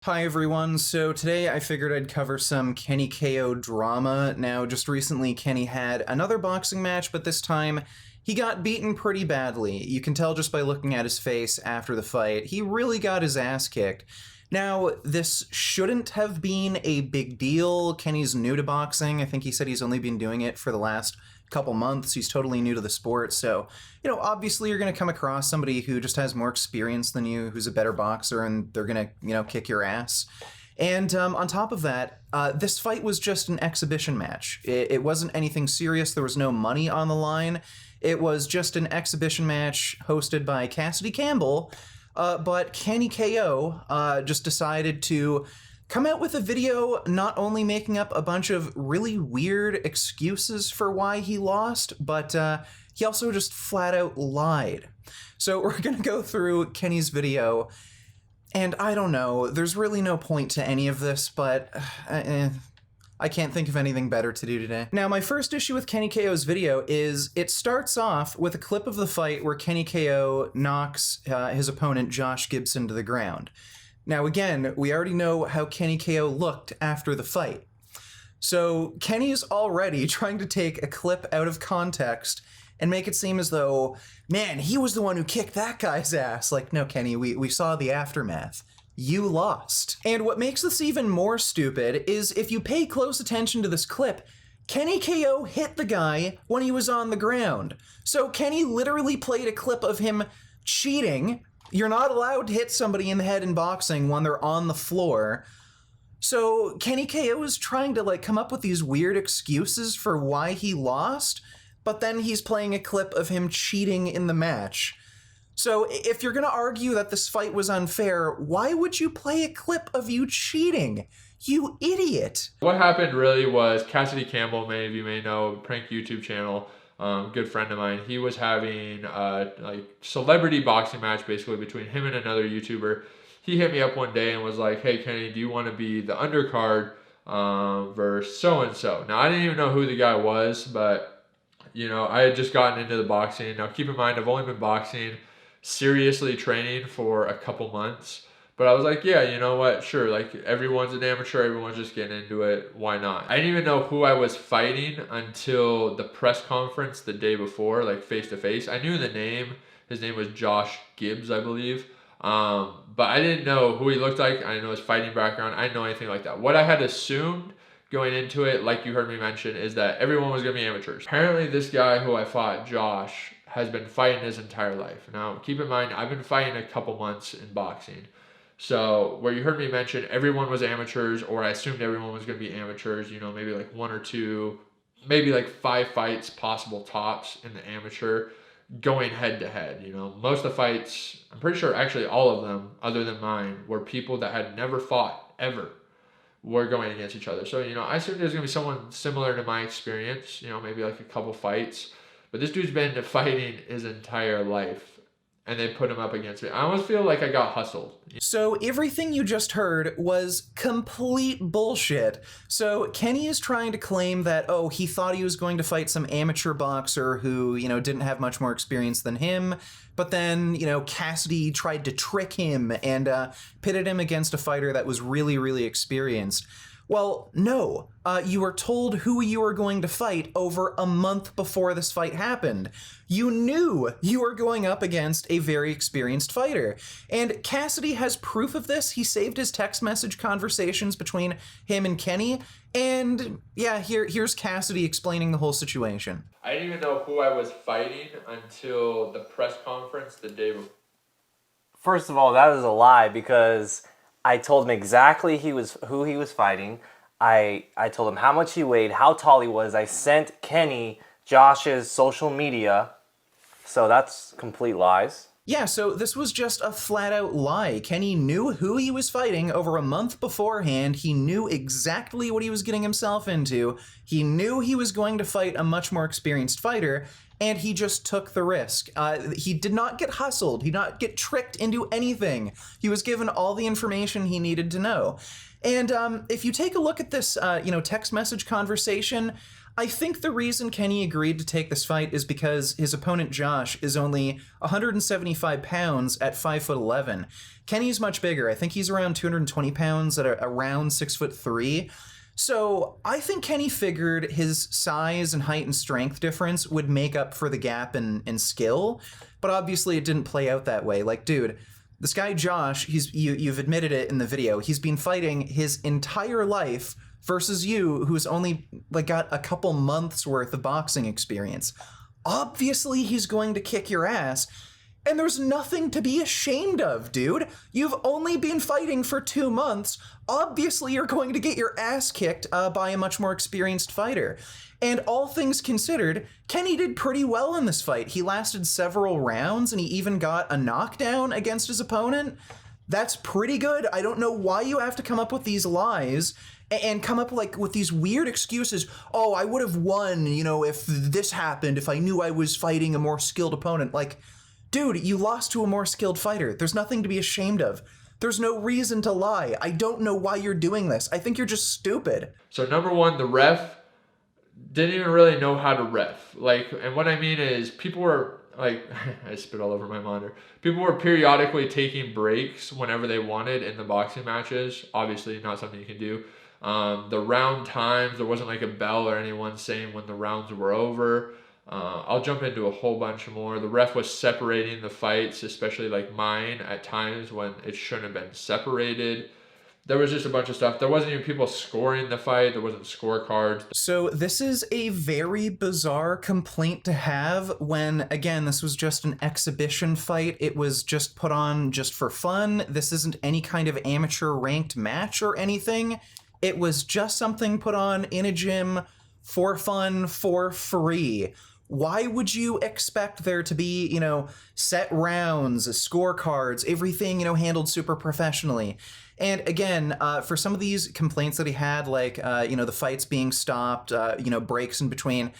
Hi everyone, so today I figured I'd cover some Kenny KO drama. Now, just recently Kenny had another boxing match, but this time he got beaten pretty badly. You can tell just by looking at his face after the fight. He really got his ass kicked. Now, this shouldn't have been a big deal. Kenny's new to boxing. I think he said he's only been doing it for the last couple months. He's totally new to the sport, so, obviously you're going to come across somebody who just has more experience than you, who's a better boxer, and they're going to, kick your ass. And on top of that, this fight was just an exhibition match. It wasn't anything serious. There was no money on the line. It was just an exhibition match hosted by Cassidy Campbell, but Kenny KO just decided to come out with a video not only making up a bunch of really weird excuses for why he lost, but he also just flat out lied. So we're going to go through Kenny's video, and I don't know, there's really no point to any of this, but I can't think of anything better to do today. Now, my first issue with Kenny KO's video is it starts off with a clip of the fight where Kenny KO knocks his opponent Josh Gibson to the ground. Now, again, we already know how Kenny KO looked after the fight. So Kenny's already trying to take a clip out of context and make it seem as though, man, he was the one who kicked that guy's ass. Like, no, Kenny, we saw the aftermath. You lost. And what makes this even more stupid is if you pay close attention to this clip, Kenny KO hit the guy when he was on the ground. So Kenny literally played a clip of him cheating. You're not allowed to hit somebody in the head in boxing when they're on the floor. So Kenny KO is trying to come up with these weird excuses for why he lost, but then he's playing a clip of him cheating in the match. So if you're going to argue that this fight was unfair, why would you play a clip of you cheating? You idiot. What happened really was Cassidy Campbell, many of you may know, prank YouTube channel, good friend of mine. He was having a celebrity boxing match basically between him and another YouTuber. He hit me up one day and was like, "Hey Kenny, do you want to be the undercard versus so-and-so?" Now, I didn't even know who the guy was, but I had just gotten into the boxing. Now keep in mind, I've only been boxing seriously training for a couple months. But I was like, yeah, you know what? Sure, everyone's an amateur, everyone's just getting into it. Why not? I didn't even know who I was fighting until the press conference the day before, face to face. I knew the name. His name was Josh Gibbs, I believe. But I didn't know who he looked like. I didn't know his fighting background. I didn't know anything like that. What I had assumed going into it, like you heard me mention, is that everyone was going to be amateurs. Apparently, this guy who I fought, Josh, has been fighting his entire life. Now, keep in mind, I've been fighting a couple months in boxing. So where you heard me mention everyone was amateurs, or I assumed everyone was going to be amateurs, maybe one or two, maybe 5 fights possible tops in the amateur going head to head. Most of the fights, I'm pretty sure actually all of them other than mine, were people that had never fought ever were going against each other. So, I assumed there's going to be someone similar to my experience, maybe a couple fights. But this dude's been fighting his entire life, and they put him up against me. I almost feel like I got hustled. So everything you just heard was complete bullshit. So Kenny is trying to claim that, he thought he was going to fight some amateur boxer who, didn't have much more experience than him. But then, Cassidy tried to trick him and pitted him against a fighter that was really, really experienced. Well, no. You were told who you were going to fight over a month before this fight happened. You knew you were going up against a very experienced fighter. And Cassidy has proof of this. He saved his text message conversations between him and Kenny. And yeah, here's Cassidy explaining the whole situation. I didn't even know who I was fighting until the press conference the day before. First of all, that is a lie because I told him exactly who he was fighting. I told him how much he weighed, how tall he was. I sent Kenny Josh's social media. So that's complete lies. Yeah, so this was just a flat-out lie. Kenny knew who he was fighting over a month beforehand. He knew exactly what he was getting himself into. He knew he was going to fight a much more experienced fighter, and he just took the risk. He did not get hustled. He did not get tricked into anything. He was given all the information he needed to know. And if you take a look at this, text message conversation, I think the reason Kenny agreed to take this fight is because his opponent Josh is only 175 pounds at 5'11". Kenny's much bigger. I think he's around 220 pounds at around 6'3". So I think Kenny figured his size and height and strength difference would make up for the gap in skill, but obviously it didn't play out that way. Like, dude, this guy Josh, you've admitted it in the video, he's been fighting his entire life versus you, who's only like got a couple months worth of boxing experience. Obviously he's going to kick your ass, and there's nothing to be ashamed of, dude. You've only been fighting for 2 months. Obviously you're going to get your ass kicked by a much more experienced fighter. And all things considered, Kenny did pretty well in this fight. He lasted several rounds, and he even got a knockdown against his opponent. That's pretty good. I don't know why you have to come up with these lies and come up like with these weird excuses. Oh, I would have won, you know, if this happened, if I knew I was fighting a more skilled opponent. Like, dude, you lost to a more skilled fighter. There's nothing to be ashamed of. There's no reason to lie. I don't know why you're doing this. I think you're just stupid. So number one, the ref didn't even really know how to ref. Like, and what I mean is people were like, I spit all over my monitor. People were periodically taking breaks whenever they wanted in the boxing matches. Obviously not something you can do. The round times, there wasn't like a bell or anyone saying when the rounds were over. I'll jump into a whole bunch more. The ref was separating the fights, especially like mine at times when it shouldn't have been separated. There was just a bunch of stuff. There wasn't even people scoring the fight. There wasn't scorecards. So this is a very bizarre complaint to have when, again, this was just an exhibition fight. It was just put on just for fun. This isn't any kind of amateur ranked match or anything. It was just something put on in a gym for fun, for free. Why would you expect there to be, you know, set rounds, scorecards, everything, you know, handled super professionally? And again, for some of these complaints that he had, like, you know, the fights being stopped, you know, breaks in between,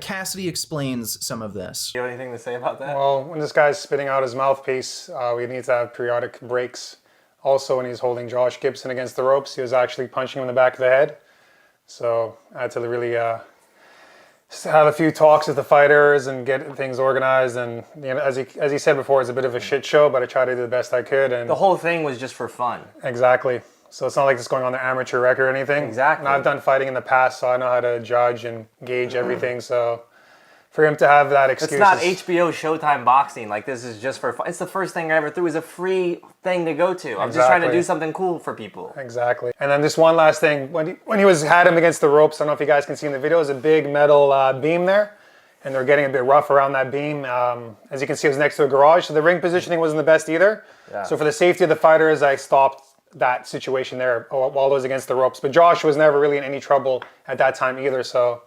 Cassidy explains some of this. You have anything to say about that? Well, when this guy's spitting out his mouthpiece, we need to have periodic breaks. Also, when he's holding Josh Gibson against the ropes, he was actually punching him in the back of the head. So I had to really have a few talks with the fighters and get things organized. And you know, as he said before, it's a bit of a shit show, but I tried to do the best I could. And the whole thing was just for fun. Exactly. So it's not like it's going on the amateur record or anything. Exactly. And I've done fighting in the past, so I know how to judge and gauge everything. So for him to have that excuse, it's not HBO Showtime boxing. Like, this is just for fun. It's the first thing I ever threw. It was a free thing to go to. I'm just trying to do something cool for people. Exactly. And then just one last thing. When he had him against the ropes, I don't know if you guys can see in the video, there's a big metal beam there. And they're getting a bit rough around that beam. As you can see, it was next to a garage, so the ring positioning wasn't the best either. Yeah. So for the safety of the fighters, I stopped that situation there while it was against the ropes. But Josh was never really in any trouble at that time either, so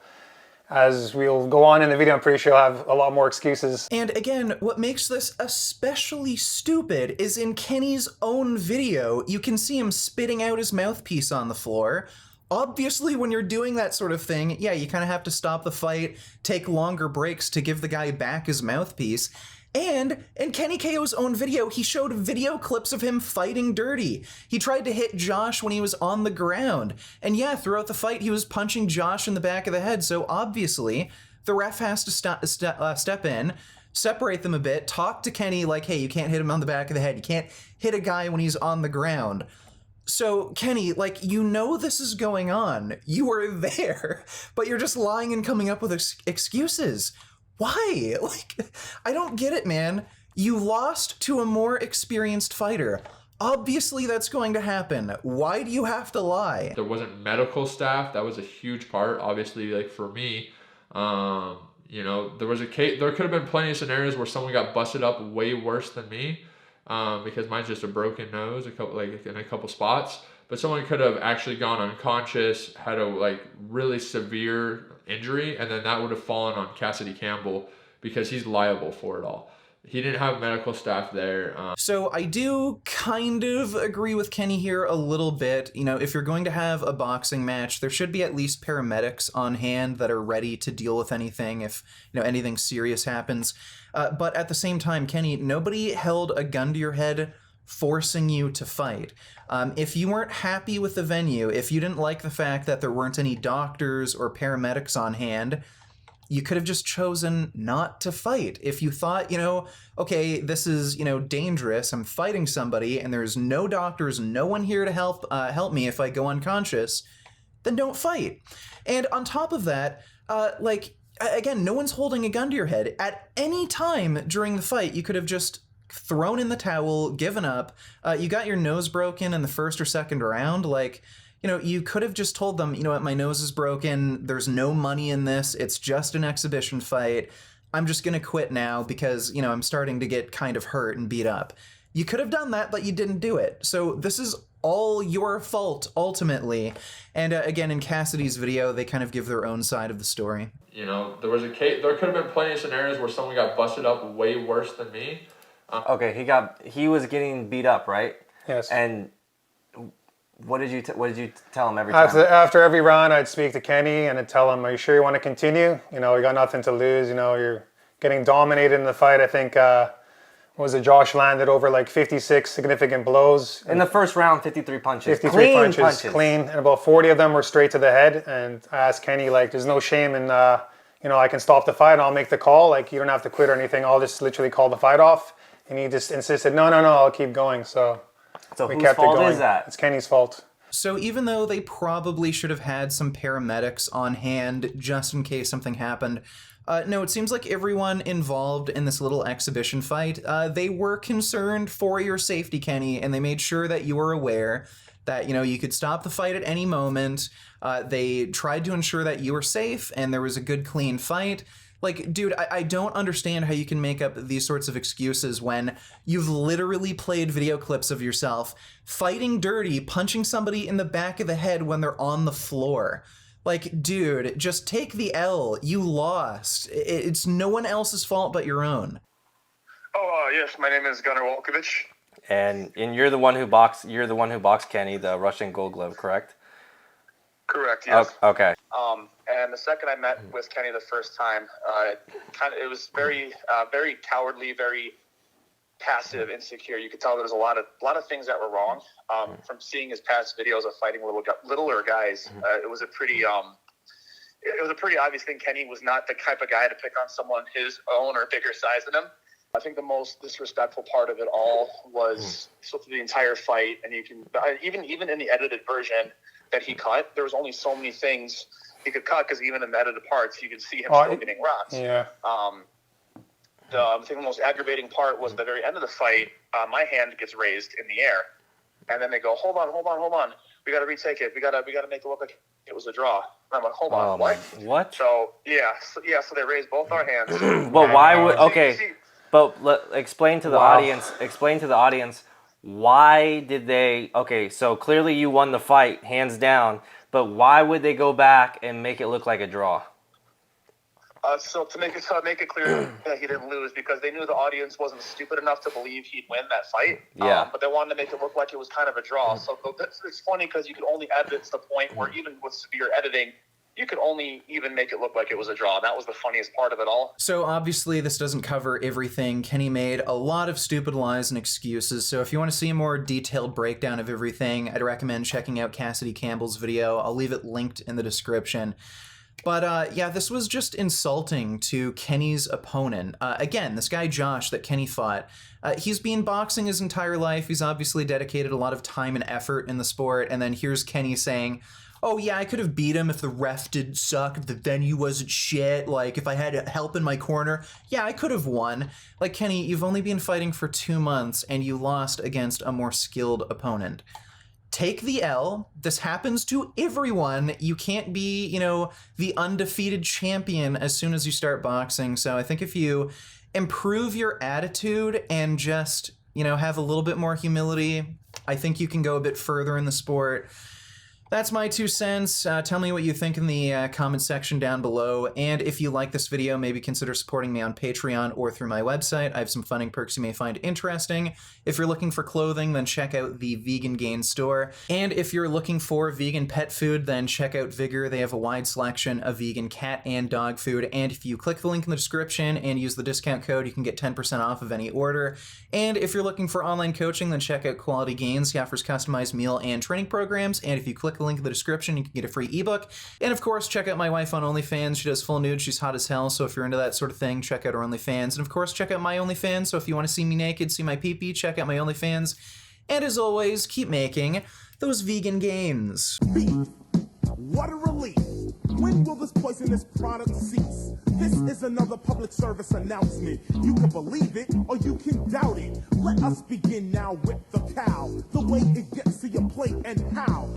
as we'll go on in the video, I'm pretty sure I'll have a lot more excuses. And again, what makes this especially stupid is in Kenny's own video, you can see him spitting out his mouthpiece on the floor. Obviously, when you're doing that sort of thing, yeah, you kind of have to stop the fight, take longer breaks to give the guy back his mouthpiece. And in Kenny KO's own video, he showed video clips of him fighting dirty. He tried to hit Josh when he was on the ground. And yeah, throughout the fight, he was punching Josh in the back of the head. So obviously, the ref has to step in, separate them a bit, talk to Kenny like, hey, you can't hit him on the back of the head. You can't hit a guy when he's on the ground. So, Kenny, like, you know this is going on. You were there, but you're just lying and coming up with excuses. Why? Like, I don't get it, man. You lost to a more experienced fighter. Obviously that's going to happen. Why do you have to lie? There wasn't medical staff. That was a huge part. Obviously, like for me, you know, there could have been plenty of scenarios where someone got busted up way worse than me, because mine's just a broken nose, in a couple spots. But someone could have actually gone unconscious, had a like really severe injury, and then that would have fallen on Cassidy Campbell because he's liable for it all. He didn't have medical staff there. So I do kind of agree with Kenny here a little bit. You know, if you're going to have a boxing match, there should be at least paramedics on hand that are ready to deal with anything if, you know, anything serious happens. But at the same time, Kenny, nobody held a gun to your head forcing you to fight. If you weren't happy with the venue, if you didn't like the fact that there weren't any doctors or paramedics on hand, you could have just chosen not to fight. If you thought, okay, this is, dangerous, I'm fighting somebody, and there's no doctors, no one here to help me if I go unconscious, then don't fight. And on top of that, again, no one's holding a gun to your head. At any time during the fight, you could have just thrown in the towel, given up. You got your nose broken in the first or second round, you could have just told them, what, my nose is broken, there's no money in this, it's just an exhibition fight, I'm just gonna quit now because, I'm starting to get kind of hurt and beat up. You could have done that, but you didn't do it. So this is all your fault, ultimately. And again, in Cassidy's video, they kind of give their own side of the story. There was there could have been plenty of scenarios where someone got busted up way worse than me. Okay, he was getting beat up, right? Yes. And what did you tell him every time? After every round, I'd speak to Kenny and I'd tell him, "Are you sure you want to continue? You got nothing to lose. You're getting dominated in the fight." I think Josh landed over 56 significant blows in the first round. 53 punches. 53 punches, clean, and about 40 of them were straight to the head. And I asked Kenny, there's no shame in I can stop the fight. I'll make the call. You don't have to quit or anything. I'll just literally call the fight off. And he just insisted, no, I'll keep going. So we whose kept fault it going. Is that? It's Kenny's fault. So even though they probably should have had some paramedics on hand just in case something happened, no, it seems like everyone involved in this little exhibition fight, they were concerned for your safety, Kenny, and they made sure that you were aware that, you could stop the fight at any moment. They tried to ensure that you were safe and there was a good, clean fight. Dude, I don't understand how you can make up these sorts of excuses when you've literally played video clips of yourself fighting dirty, punching somebody in the back of the head when they're on the floor. Dude, just take the L. You lost. It's no one else's fault but your own. Yes, my name is Gunnar Wolkovich. And you're the one who boxed Kenny, the Russian Gold Glove, correct? Correct, yes. Okay. And the second I met with Kenny the first time, it was very, very cowardly, very passive, insecure. You could tell there was a lot of things that were wrong. From seeing his past videos of fighting littler guys, it was a pretty obvious thing. Kenny was not the type of guy to pick on someone his own or bigger size than him. I think the most disrespectful part of it all was through the entire fight, and you can even in the edited version that he cut, there was only so many things he could cut because even in the edited parts, you could see him still getting rocked. Yeah. I think the most aggravating part was the very end of the fight. My hand gets raised in the air, and then they go, "Hold on. We got to retake it. We got to make it look like it was a draw." And I'm like, "Hold on, what?" What? So so they raised both our hands. But why would But explain to the audience. Explain to the audience why did they? Okay, so clearly you won the fight, hands down. But why would they go back and make it look like a draw? So to make it clear that he didn't lose, because they knew the audience wasn't stupid enough to believe he'd win that fight. Yeah. But they wanted to make it look like it was kind of a draw. So it's funny because you could only edit it to the point where even with severe editing, you could only even make it look like it was a draw. That was the funniest part of it all. So obviously this doesn't cover everything. Kenny made a lot of stupid lies and excuses, so if you want to see a more detailed breakdown of everything, I'd recommend checking out Cassidy Campbell's video. I'll leave it linked in the description. But yeah, this was just insulting to Kenny's opponent. Again, this guy Josh that Kenny fought, he's been boxing his entire life. He's obviously dedicated a lot of time and effort in the sport, and then here's Kenny saying, "Oh yeah, I could have beat him if the ref didn't suck, if the venue wasn't shit, if I had help in my corner. Yeah, I could have won." Kenny, you've only been fighting for 2 months, and you lost against a more skilled opponent. Take the L. This happens to everyone. You can't be, the undefeated champion as soon as you start boxing. So I think if you improve your attitude and just, have a little bit more humility, I think you can go a bit further in the sport. That's my 2 cents. Tell me what you think in the comment section down below. And if you like this video, maybe consider supporting me on Patreon or through my website. I have some funding perks you may find interesting. If you're looking for clothing, then check out the Vegan Gain store. And if you're looking for vegan pet food, then check out Vigor. They have a wide selection of vegan cat and dog food. And if you click the link in the description and use the discount code, you can get 10% off of any order. And if you're looking for online coaching, then check out Quality Gains. He offers customized meal and training programs. And if you click the link in the description, you can get a free ebook. And of course, check out my wife on OnlyFans. She does full nude. She's hot as hell. So if you're into that sort of thing, check out her OnlyFans. And of course, check out my OnlyFans. So if you want to see me naked, see my pee-pee, check out my OnlyFans. And as always, keep making those vegan gains. What a relief. When will this poisonous product cease? This is another public service announcement. You can believe it or you can doubt it. Let us begin now with the cow. The way it gets to your plate and how.